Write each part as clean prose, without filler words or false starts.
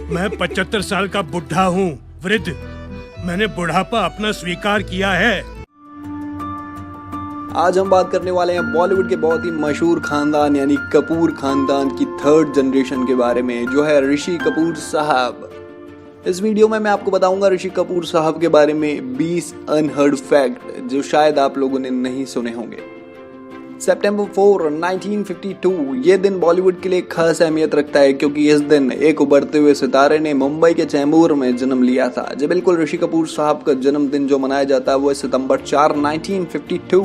मैं 75 साल का बुढ़ा हूँ, वृद्ध। मैंने बुढ़ापा अपना स्वीकार किया है। आज हम बात करने वाले हैं बॉलीवुड के बहुत ही मशहूर खानदान यानी कपूर खानदान की थर्ड जनरेशन के बारे में, जो है ऋषि कपूर साहब। इस वीडियो में मैं आपको बताऊंगा ऋषि कपूर साहब के बारे में 20 अनहर्ड फैक्ट जो शायद आप लोगों ने नहीं सुने होंगे। सितंबर 4, 1952 ये दिन बॉलीवुड के लिए खास अहमियत रखता है क्योंकि इस दिन एक उभरते हुए सितारे ने मुंबई के चैंबूर में जन्म लिया था। जी बिल्कुल, ऋषि कपूर साहब का जन्मदिन जो मनाया जाता है वो सितंबर 4, 1952।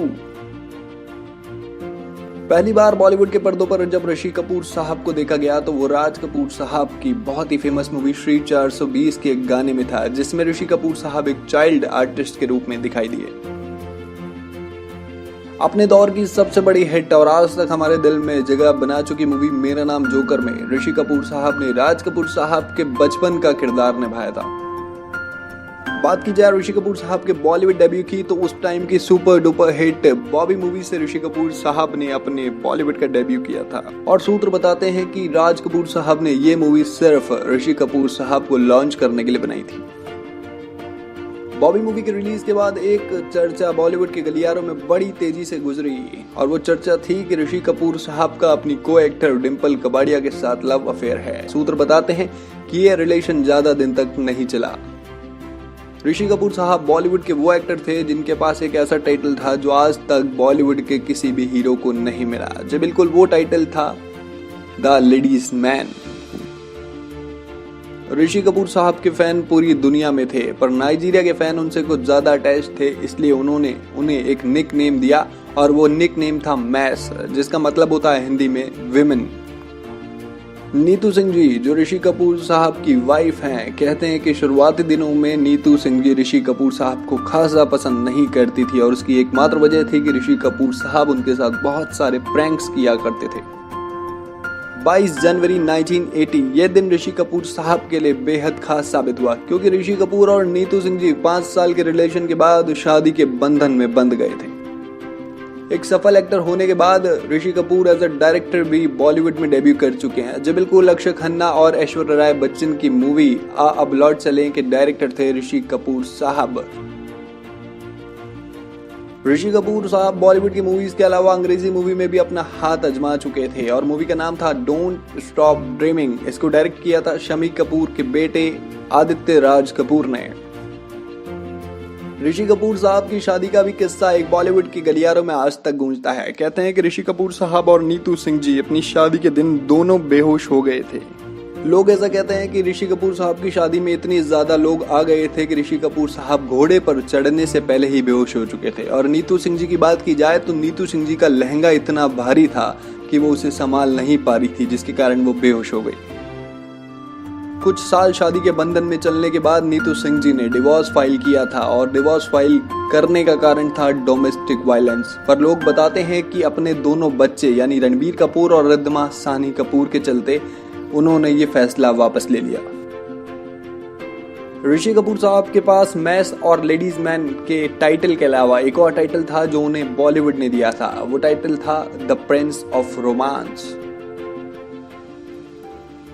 पहली बार बॉलीवुड के पर्दों पर जब ऋषि कपूर साहब को देखा गया तो वो राज कपूर साहब की बहुत ही फेमस मूवी श्री 420 के एक गाने में था, जिसमें ऋषि कपूर साहब एक चाइल्ड आर्टिस्ट के रूप में दिखाई दिए। अपने दौर की सबसे बड़ी हिट और आज तक हमारे दिल में जगह बना चुकी मूवी मेरा नाम जोकर में ऋषि कपूर साहब ने राज कपूर साहब के बचपन का किरदार निभाया था। बात की जाए ऋषि कपूर साहब के बॉलीवुड डेब्यू की तो उस टाइम की super duper hit Bobby movie से ऋषि कपूर साहब ने अपने बॉलीवुड का डेब्यू किया था। और सूत्र बताते हैं कि राज कपूर साहब ने ये मूवी सिर्फ ऋषि कपूर साहब को लॉन्च करने के लिए बनाई थी। बॉबी मूवी के रिलीज के बाद एक चर्चा बॉलीवुड के गलियारों में बड़ी तेजी से गुजरी और वो चर्चा थी कि ऋषि कपूर साहब का अपनी को एक्टर डिम्पल कपाड़िया के साथ लव अफेयर है। सूत्र बताते हैं कि ये रिलेशन ज्यादा दिन तक नहीं चला। ऋषि कपूर साहब बॉलीवुड के वो एक्टर थे जिनके पास एक ऐसा टाइटल था जो आज तक बॉलीवुड के किसी भी हीरो को नहीं मिला। जो बिल्कुल वो टाइटल था the ladies man. Rishi Kapoor साहब के फैन पूरी दुनिया में थे, पर नाइजीरिया के फैन उनसे कुछ ज्यादा अटैच थे, इसलिए उन्होंने उन्हें एक निक नेम दिया और वो निक नेम था मैस, जिसका मतलब होता है हिंदी में विमेन। नीतू सिंह जी जो ऋषि कपूर साहब की वाइफ हैं, कहते हैं कि शुरुआती दिनों में नीतू सिंह जी ऋषि कपूर साहब को खासा पसंद नहीं करती थी और उसकी एकमात्र वजह थी कि ऋषि कपूर साहब उनके साथ बहुत सारे प्रैंक्स किया करते थे। 22 जनवरी 1980 ये दिन ऋषि कपूर साहब के लिए बेहद खास साबित हुआ क्योंकि ऋषि कपूर और नीतू सिंह जी 5 साल के रिलेशन के बाद शादी के बंधन में बंध गए थे। एक सफल एक्टर होने के बाद Rishi Kapoor as a director भी बॉलीवुड में डेब्यू कर चुके हैं। जो बिल्कुल अक्षय खन्ना और ऐश्वर्या राय बच्चन की मूवी आ अब लौट चले के डायरेक्टर थे ऋषि कपूर साहब। ऋषि कपूर साहब बॉलीवुड की मूवीज के अलावा अंग्रेजी मूवी में भी अपना हाथ आजमा चुके थे और मूवी का नाम था डोंट स्टॉप ड्रीमिंग। इसको डायरेक्ट किया था शम्मी कपूर के बेटे आदित्य राज कपूर ने। ऋषि कपूर साहब की शादी का भी किस्सा एक बॉलीवुड की गलियारों में आज तक गूंजता है। कहते हैं कि ऋषि कपूर साहब और नीतू सिंह जी अपनी शादी के दिन दोनों बेहोश हो गए थे। लोग ऐसा कहते हैं कि ऋषि कपूर साहब की शादी में इतने ज्यादा लोग आ गए थे कि ऋषि कपूर साहब घोड़े पर चढ़ने से पहले ही बेहोश हो चुके थे। और नीतू सिंह जी की बात की जाए तो नीतू सिंह जी का लहंगा इतना भारी था कि वो उसे संभाल नहीं पा रही थी, जिसके कारण वो बेहोश हो गई। कुछ साल शादी के बंधन में चलने के बाद नीतू सिंह जी ने डिवोर्स फाइल किया था और डिवोर्स फाइल करने का कारण था डोमेस्टिक वायलेंस। पर लोग बताते हैं कि अपने दोनों बच्चे यानी रणबीर कपूर और रिद्धिमा सानी कपूर के चलते उन्होंने ये फैसला वापस ले लिया। ऋषि कपूर साहब के पास मैस और लेडीज मैन के टाइटल के अलावा एक और टाइटल था जो उन्हें बॉलीवुड ने दिया था। वो टाइटल था द प्रिंस ऑफ रोमांस।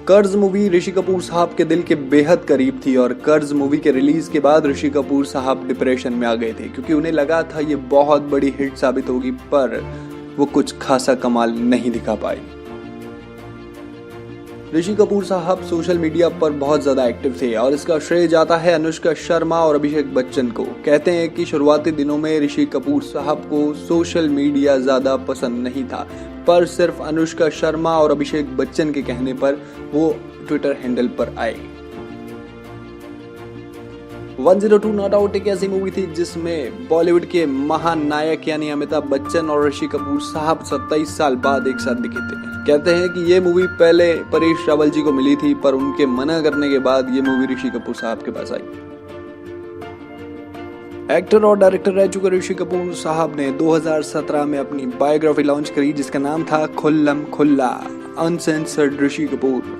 कर्ज मूवी ऋषि कपूर साहब के दिल के बेहद करीब थी और कर्ज मूवी के रिलीज के बाद ऋषि कपूर साहब डिप्रेशन में आ गए थे क्योंकि उन्हें लगा था ये बहुत बड़ी हिट साबित होगी, पर वो कुछ खासा कमाल नहीं दिखा पाई। ऋषि कपूर साहब सोशल मीडिया पर बहुत ज्यादा एक्टिव थे और इसका श्रेय जाता है अनुष्का शर्मा और अभिषेक बच्चन को। कहते हैं कि शुरुआती दिनों में ऋषि कपूर साहब को सोशल मीडिया ज्यादा पसंद नहीं था, पर सिर्फ अनुष्का शर्मा और अभिषेक बच्चन के कहने पर वो ट्विटर हैंडल पर आए। 102 नॉट आउट एक ऐसी मूवी थी जिसमें बॉलीवुड के महान नायक यानी अमिताभ बच्चन और ऋषि कपूर साहब 27 साल बाद एक साथ दिखे थे। कहते हैं कि ये मूवी पहले परेश रावल जी को मिली थी, पर उनके मना करने के बाद ये मूवी ऋषि कपूर साहब के पास आई। एक्टर और डायरेक्टर रह चुके ऋषि कपूर साहब ने 2017 में अपनी बायोग्राफी लॉन्च करी जिसका नाम था खुल्लम खुल्ला अनसेंसर्ड ऋषि कपूर।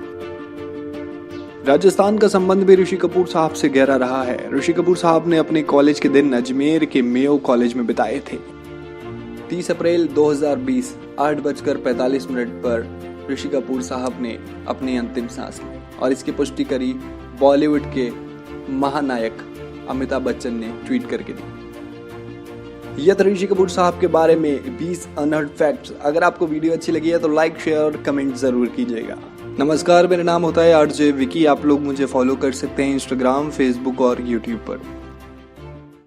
राजस्थान का संबंध भी ऋषि कपूर साहब से गहरा रहा है। ऋषि कपूर साहब ने अपने कॉलेज के दिन अजमेर के मेयो कॉलेज में बिताए थे। 30 अप्रैल 2020 8:45 पर ऋषि कपूर साहब ने अपनी अंतिम सांस ली। और इसकी पुष्टि करी बॉलीवुड के महानायक अमिताभ बच्चन ने ट्वीट करके दी। यह था ऋषि कपूर साहब के बारे में 20 अनहर्ड फैक्ट्स। अगर आपको वीडियो अच्छी लगी है तो लाइक, शेयर और कमेंट जरूर कीजिएगा। नमस्कार, मेरा नाम होता है आरजे विकी। आप लोग मुझे फॉलो कर सकते हैं इंस्टाग्राम, फेसबुक और यूट्यूब पर।